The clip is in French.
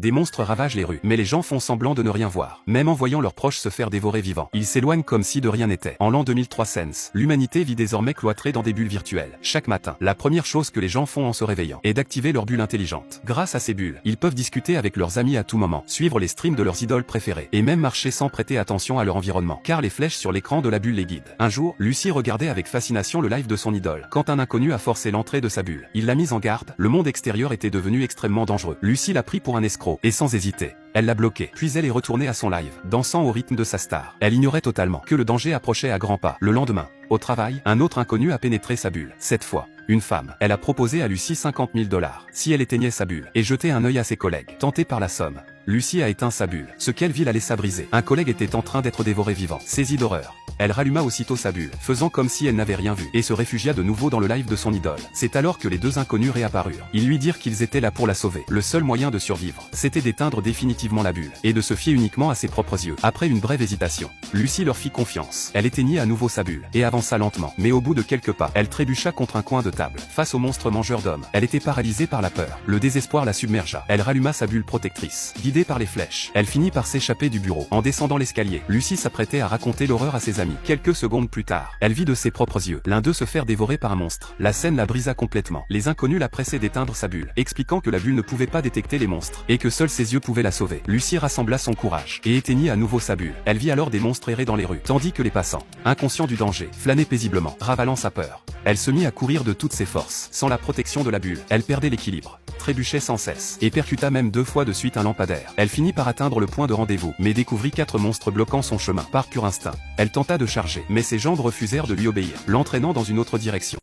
Des monstres ravagent les rues, mais les gens font semblant de ne rien voir, même en voyant leurs proches se faire dévorer vivants. Ils s'éloignent comme si de rien n'était. En l'an 2003 Sense, l'humanité vit désormais cloîtrée dans des bulles virtuelles. Chaque matin, la première chose que les gens font en se réveillant est d'activer leur bulle intelligente. Grâce à ces bulles, ils peuvent discuter avec leurs amis à tout moment, suivre les streams de leurs idoles préférées, et même marcher sans prêter attention à leur environnement, car les flèches sur l'écran de la bulle les guident. Un jour, Lucie regardait avec fascination le live de son idole, quand un inconnu a forcé l'entrée de sa bulle. Il l'a mise en garde, le monde extérieur était devenu extrêmement dangereux. Lucie l'a pris pour un escroc, et sans hésiter, elle l'a bloqué. Puis elle est retournée à son live, dansant au rythme de sa star. Elle ignorait totalement que le danger approchait à grands pas. Le lendemain, au travail, un autre inconnu a pénétré sa bulle. Cette fois, une femme. Elle a proposé à Lucie 50 000 $ si elle éteignait sa bulle, et jetait un œil à ses collègues. Tentée par la somme, Lucie a éteint sa bulle. Ce qu'elle vit la laissa briser. Un collègue était en train d'être dévoré vivant. Saisie d'horreur, elle ralluma aussitôt sa bulle, faisant comme si elle n'avait rien vu, et se réfugia de nouveau dans le live de son idole. C'est alors que les deux inconnus réapparurent. Ils lui dirent qu'ils étaient là pour la sauver. Le seul moyen de survivre, c'était d'éteindre définitivement la bulle, et de se fier uniquement à ses propres yeux. Après une brève hésitation, Lucie leur fit confiance. Elle éteignit à nouveau sa bulle, et avança lentement. Mais au bout de quelques pas, elle trébucha contre un coin de table. Face au monstre mangeur d'hommes, elle était paralysée par la peur. Le désespoir la submergea. Elle ralluma sa bulle protectrice. Guidée par les flèches, elle finit par s'échapper du bureau. En descendant l'escalier, Lucie s'apprêtait à raconter l'horreur à ses amis. Quelques secondes plus tard, elle vit de ses propres yeux l'un d'eux se faire dévorer par un monstre. La scène la brisa complètement. Les inconnus la pressaient d'éteindre sa bulle, expliquant que la bulle ne pouvait pas détecter les monstres, et que seuls ses yeux pouvaient la sauver. Lucie rassembla son courage, et éteignit à nouveau sa bulle. Elle vit alors des monstres errer dans les rues, tandis que les passants, inconscients du danger, flânaient paisiblement, ravalant sa peur. Elle se mit à courir de toutes ses forces. Sans la protection de la bulle, elle perdait l'équilibre, trébuchait sans cesse, et percuta même 2 fois de suite un lampadaire. Elle finit par atteindre le point de rendez-vous, mais découvrit 4 monstres bloquant son chemin. Par pur instinct, elle tenta de charger, mais ses jambes refusèrent de lui obéir, l'entraînant dans une autre direction.